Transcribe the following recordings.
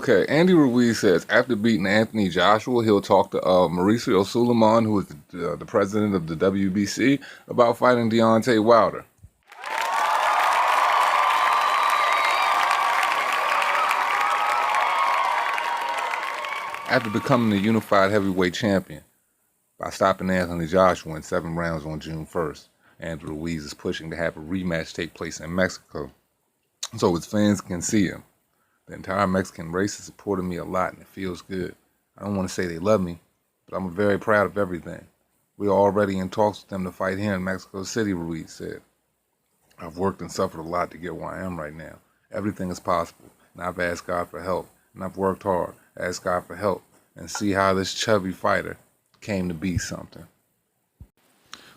Okay, Andy Ruiz says after beating Anthony Joshua, he'll talk to Mauricio Suleiman, who is the president of the WBC, about fighting Deontay Wilder. After becoming the unified heavyweight champion by stopping Anthony Joshua in 7 rounds on June 1st, Andy Ruiz is pushing to have a rematch take place in Mexico so his fans can see him. The entire Mexican race has supported me a lot, and it feels good. I don't want to say they love me, but I'm very proud of everything. We are already in talks with them to fight here in Mexico City, Ruiz said. I've worked and suffered a lot to get where I am right now. Everything is possible, and I've asked God for help, and I've worked hard, asked God for help, and see how this chubby fighter came to be something.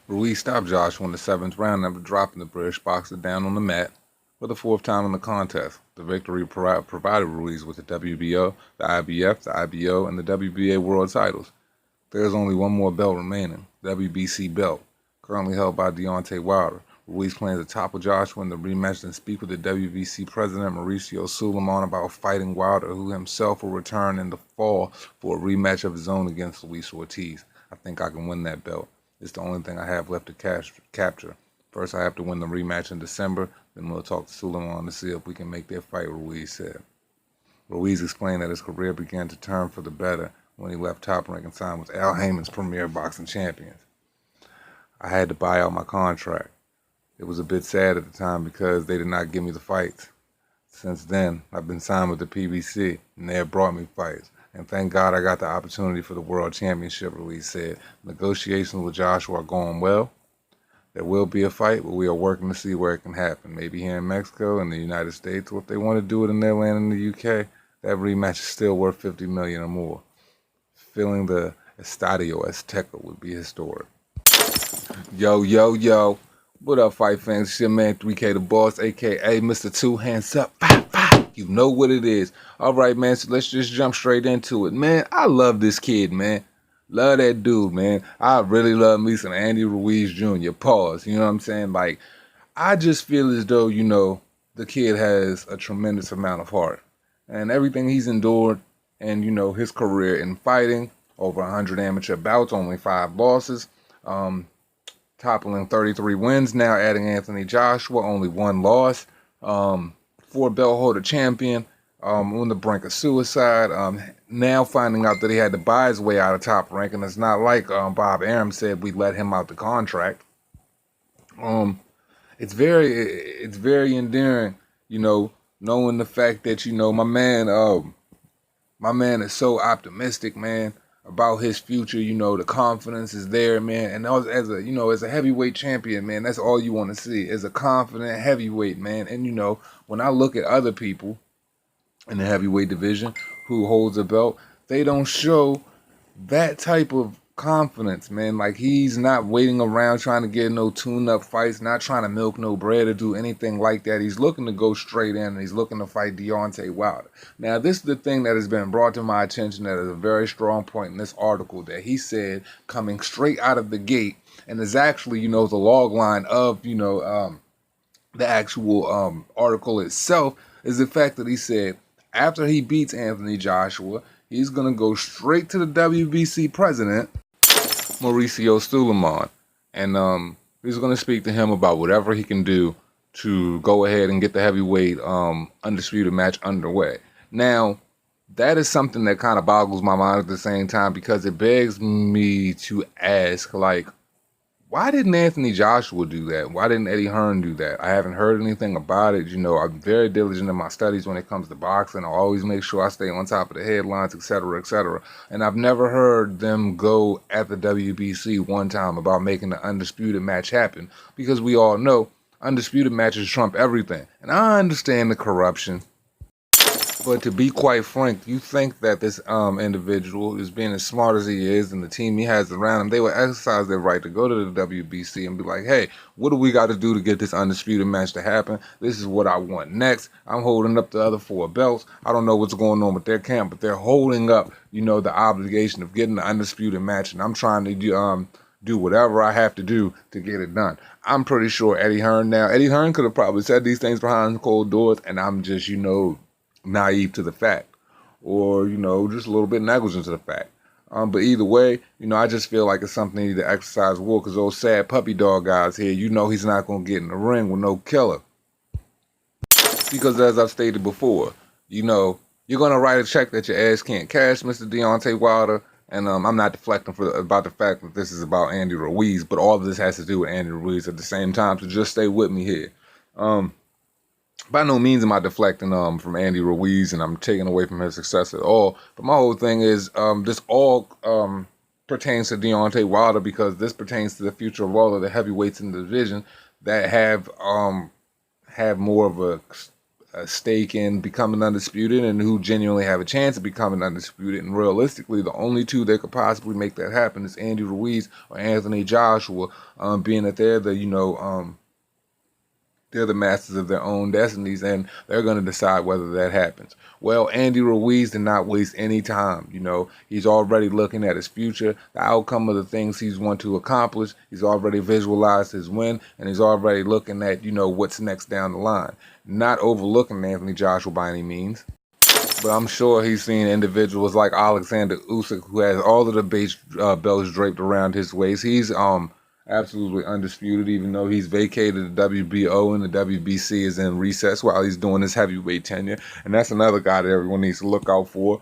Ruiz stopped Joshua in the 7th round after dropping the British boxer down on the mat for the 4th time in the contest. The victory provided Ruiz with the WBO, the IBF, the IBO, and the WBA world titles. There is only one more belt remaining, the WBC belt, currently held by Deontay Wilder. Ruiz plans to topple Joshua in the rematch and speak with the WBC president Mauricio Suleiman about fighting Wilder, who himself will return in the fall for a rematch of his own against Luis Ortiz. I think I can win that belt. It's the only thing I have left to capture. First, I have to win the rematch in December, then we'll talk to Suleiman to see if we can make that fight, Ruiz said. Ruiz explained that his career began to turn for the better when he left Top Rank and signed with Al Haymon's Premier Boxing Champions. I had to buy out my contract. It was a bit sad at the time because they did not give me the fights. Since then, I've been signed with the PBC, and they have brought me fights. And thank God I got the opportunity for the World Championship, Ruiz said. Negotiations with Joshua are going well. There will be a fight, but we are working to see where it can happen. Maybe here in Mexico, in the United States, or if they want to do it in their land in the UK, that rematch is still worth $50 million or more. Filling the Estadio Azteca would be historic. Yo. What up, fight fans? It's your man 3K the Boss, a.k.a. Mr. Two Hands Up. You know what it is. All right, man, so let's just jump straight into it. Man, I love this kid, man. Love that dude, man. I really love me some Andy Ruiz Jr. Pause. You know what I'm saying? Like, I just feel as though, the kid has a tremendous amount of heart. And everything he's endured and, his career in fighting, over 100 amateur bouts, only 5 losses, toppling 33 wins now, adding Anthony Joshua, only 1 loss, 4 belt holder champion, on the brink of suicide, now finding out that he had to buy his way out of Top Rank, and it's not like Bob Arum said we let him out the contract. It's very endearing, knowing the fact that, my man is so optimistic, man, about his future. The confidence is there, man. And as a heavyweight champion, man, that's all you want to see is a confident heavyweight, man. And when I look at other people in the heavyweight division who holds a belt, they don't show that type of confidence, man. Like, he's not waiting around trying to get no tune-up fights, not trying to milk no bread or do anything like that. He's looking to go straight in, and he's looking to fight Deontay Wilder. Now, this is the thing that has been brought to my attention that is a very strong point in this article that he said coming straight out of the gate, and is actually, the log line of, the actual article itself, is the fact that he said after he beats Anthony Joshua, he's going to go straight to the WBC president, Mauricio Suleiman, and he's going to speak to him about whatever he can do to go ahead and get the heavyweight undisputed match underway. Now, that is something that kind of boggles my mind at the same time, because it begs me to ask, like, why didn't Anthony Joshua do that? Why didn't Eddie Hearn do that? I haven't heard anything about it. I'm very diligent in my studies when it comes to boxing. I always make sure I stay on top of the headlines, etc., etc. And I've never heard them go at the WBC one time about making the undisputed match happen, because we all know undisputed matches trump everything. And I understand the corruption. But to be quite frank, you think that this individual is being as smart as he is and the team he has around him, they will exercise their right to go to the WBC and be like, hey, what do we got to do to get this undisputed match to happen? This is what I want next. I'm holding up the other 4 belts. I don't know what's going on with their camp, but they're holding up, the obligation of getting the undisputed match, and I'm trying to do whatever I have to do to get it done. I'm pretty sure Eddie Hearn could have probably said these things behind closed doors, and I'm just, naive to the fact. or, you know, just a little bit negligent to the fact. But either way, you know, I just feel like it's something they need to exercise will, because those sad puppy dog guys here, you know he's not going to get in the ring with no killer. Because as I've stated before, you know, you're going to write a check that your ass can't cash, Mr. Deontay Wilder. And I'm not deflecting about the fact that this is about Andy Ruiz, but all of this has to do with Andy Ruiz at the same time, so just stay with me here. By no means am I deflecting from Andy Ruiz, and I'm taking away from his success at all. But my whole thing is this all pertains to Deontay Wilder, because this pertains to the future of all of the heavyweights in the division that have more of a stake in becoming undisputed, and who genuinely have a chance of becoming undisputed. And realistically, the only two that could possibly make that happen is Andy Ruiz or Anthony Joshua, being that they're the, you know, they're the masters of their own destinies, and they're going to decide whether that happens. Well, Andy Ruiz did not waste any time. You know, he's already looking at his future, the outcome of the things he's want to accomplish. He's already visualized his win, and he's already looking at, you know, what's next down the line. Not overlooking Anthony Joshua by any means, but I'm sure he's seen individuals like Alexander Usyk, who has all of the belts draped around his waist. He's absolutely undisputed, even though he's vacated the WBO and the WBC is in recess while he's doing his heavyweight tenure. And that's another guy that everyone needs to look out for.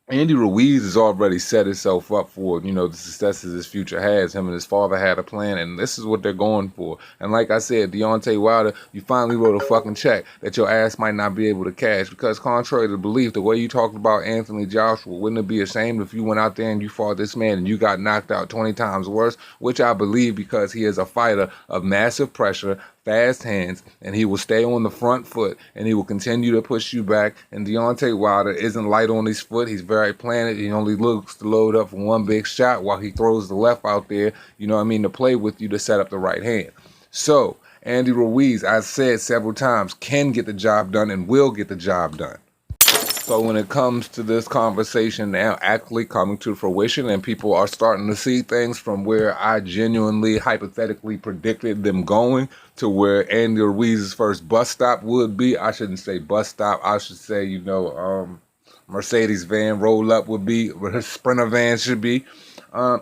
Andy Ruiz has already set himself up for, you know, the successes his future has. Him and his father had a plan, and this is what they're going for. And like I said, Deontay Wilder, you finally wrote a fucking check that your ass might not be able to cash, because contrary to belief, the way you talked about Anthony Joshua, wouldn't it be ashamed if you went out there and you fought this man and you got knocked out 20 times worse? Which I believe, because he is a fighter of massive pressure, fast hands, and he will stay on the front foot, and he will continue to push you back. And Deontay Wilder isn't light on his foot. He's very planted. He only looks to load up for one big shot while he throws the left out there, you know what I mean, to play with you to set up the right hand. So, Andy Ruiz, I've said several times, can get the job done and will get the job done. So when it comes to this conversation now actually coming to fruition, and people are starting to see things from where I genuinely, hypothetically predicted them going, to where Andy Ruiz's first bus stop would be, I shouldn't say bus stop, I should say, you know, Mercedes van roll up would be, where his Sprinter van should be,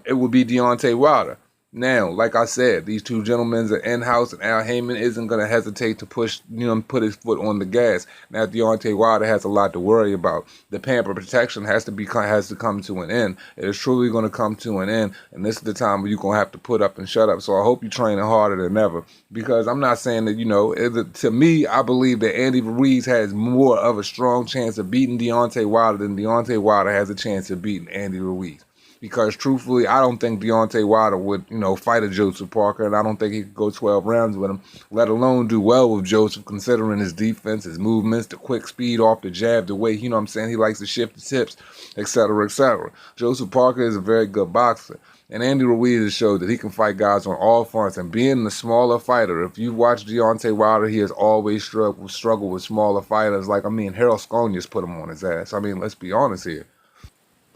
it would be Deontay Wilder. Now, like I said, these two gentlemen are in-house, and Al Heyman isn't going to hesitate to push, you know, put his foot on the gas. Now, Deontay Wilder has a lot to worry about. The pamper protection has to come to an end. It is truly going to come to an end, and this is the time where you're going to have to put up and shut up. So I hope you're training harder than ever, because I'm not saying that, you know, to me, I believe that Andy Ruiz has more of a strong chance of beating Deontay Wilder than Deontay Wilder has a chance of beating Andy Ruiz. Because truthfully, I don't think Deontay Wilder would, you know, fight a Joseph Parker, and I don't think he could go 12 rounds with him, let alone do well with Joseph, considering his defense, his movements, the quick speed off the jab, the way, you know what I'm saying, he likes to shift his hips, etc., etc. Joseph Parker is a very good boxer. And Andy Ruiz has showed that he can fight guys on all fronts. And being the smaller fighter, if you watch Deontay Wilder, he has always struggled with smaller fighters. Like, I mean, Harold Sconius put him on his ass. I mean, let's be honest here.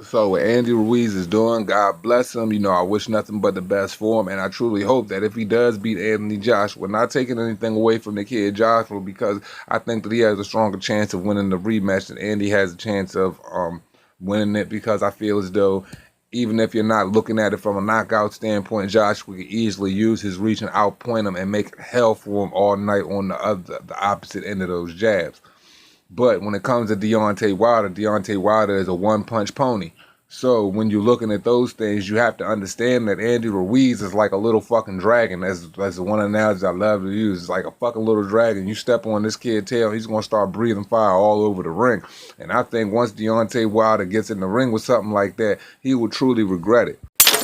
So what Andy Ruiz is doing, God bless him. You know, I wish nothing but the best for him. And I truly hope that if he does beat Anthony Joshua, not taking anything away from the kid Joshua, because I think that he has a stronger chance of winning the rematch than Andy has a chance of winning it, because I feel as though even if you're not looking at it from a knockout standpoint, Joshua could easily use his reach and outpoint him and make hell for him all night on the opposite end of those jabs. But when it comes to Deontay Wilder is a one-punch pony. So when you're looking at those things, you have to understand that Andy Ruiz is like a little fucking dragon. That's the one analogy I love to use. It's like a fucking little dragon. You step on this kid's tail, he's going to start breathing fire all over the ring. And I think once Deontay Wilder gets in the ring with something like that, he will truly regret it.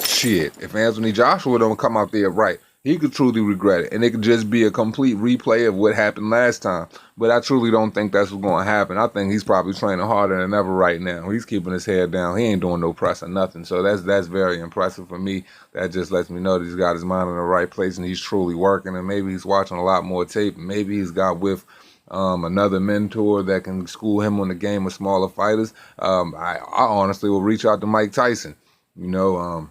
Shit, if Anthony Joshua don't come out there right, he could truly regret it, and it could just be a complete replay of what happened last time. But I truly don't think that's what's going to happen. I think he's probably training harder than ever right now. He's keeping his head down. He ain't doing no press or nothing. So that's very impressive for me. That just lets me know that he's got his mind in the right place, and he's truly working. And maybe he's watching a lot more tape. Maybe he's got with another mentor that can school him on the game of smaller fighters. I honestly will reach out to Mike Tyson. You know,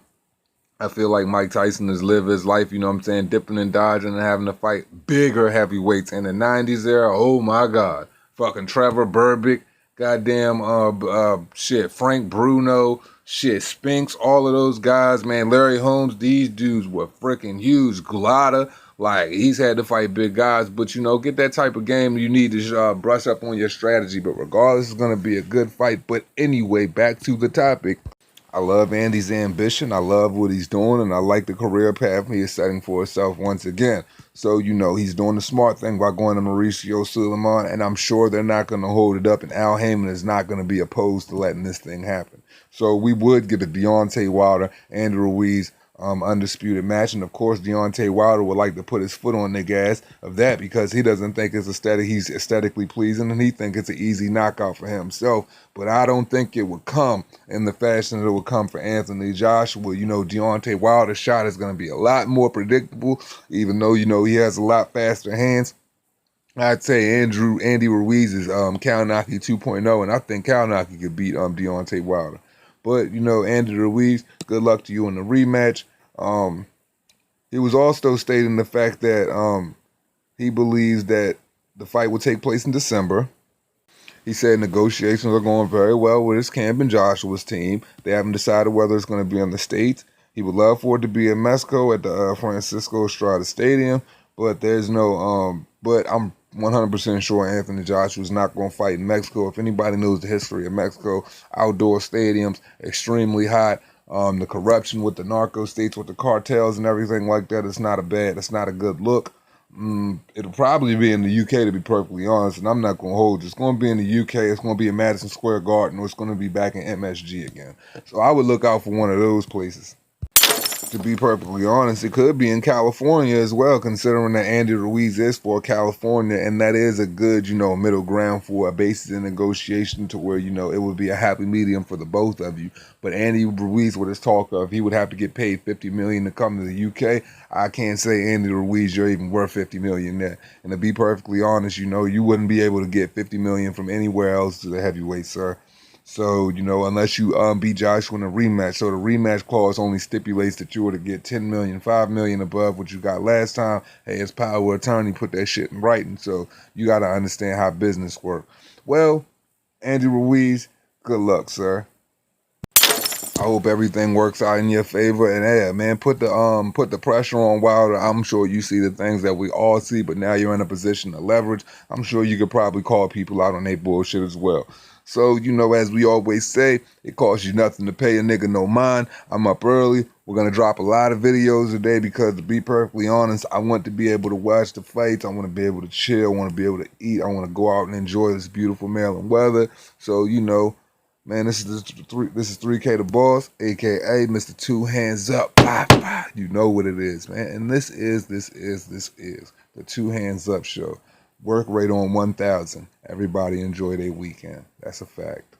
I feel like Mike Tyson has lived his life, you know what I'm saying, dipping and dodging and having to fight bigger heavyweights in the 90s era. Oh my God. Fucking Trevor Berbick, goddamn shit, Frank Bruno, shit, Spinks, all of those guys, man, Larry Holmes, these dudes were freaking huge. Glada, like, he's had to fight big guys, but, you know, get that type of game, you need to brush up on your strategy, but regardless, it's going to be a good fight. But anyway, back to the topic. I love Andy's ambition. I love what he's doing, and I like the career path he is setting for himself once again. So, you know, he's doing the smart thing by going to Mauricio Suleiman, and I'm sure they're not going to hold it up, and Al Heyman is not going to be opposed to letting this thing happen. So we would get a Deontay Wilder and Ruiz undisputed match, and of course Deontay Wilder would like to put his foot on the gas of that because he doesn't think it's he's aesthetically pleasing, and he thinks it's an easy knockout for himself. But I don't think it would come in the fashion that it would come for Anthony Joshua. You know, Deontay Wilder's shot is going to be a lot more predictable, even though, you know, he has a lot faster hands. I'd say Andy Ruiz is Kalinaki 2.0, and I think Kalinaki could beat Deontay Wilder. But, you know, Andy Ruiz, good luck to you in the rematch. He was also stating the fact that he believes that the fight will take place in December. He said negotiations are going very well with his camp and Joshua's team. They haven't decided whether it's going to be in the States. He would love for it to be in Mexico at the Francisco Estrada Stadium, but there's no, but I'm 100% sure Anthony Joshua is not going to fight in Mexico. If anybody knows the history of Mexico, outdoor stadiums, extremely hot. The corruption with the narco states, with the cartels and everything like that, it's not a good look. It'll probably be in the UK, to be perfectly honest, and I'm not going to hold you. It's going to be in the UK, it's going to be in Madison Square Garden, or it's going to be back in MSG again. So I would look out for one of those places. To be perfectly honest, it could be in California as well, considering that Andy Ruiz is for California, and that is a good, you know, middle ground for a basis in negotiation to where, you know, it would be a happy medium for the both of you. But Andy Ruiz, with his talk of he would have to get paid $50 million to come to the UK, I can't say, Andy Ruiz, you're even worth $50 million there. And to be perfectly honest, you know, you wouldn't be able to get $50 million from anywhere else to the heavyweight, sir. So, you know, unless you beat Joshua in a rematch. So the rematch clause only stipulates that you were to get $10 million, $5 million above what you got last time. Hey, it's power of attorney, put that shit in writing. So you got to understand how business works. Well, Andy Ruiz, good luck, sir. I hope everything works out in your favor. And yeah, man, put the pressure on Wilder. I'm sure you see the things that we all see, but now you're in a position to leverage. I'm sure you could probably call people out on their bullshit as well. So, you know, as we always say, it costs you nothing to pay a nigga no mind. I'm up early. We're going to drop a lot of videos today because, to be perfectly honest, I want to be able to watch the fights. I want to be able to chill. I want to be able to eat. I want to go out and enjoy this beautiful Maryland weather. So, you know, man, this is 3K the Boss, a.k.a. Mr. Two Hands Up. You know what it is, man. And this is the Two Hands Up show. Work rate on 1,000. Everybody enjoy their weekend. That's a fact.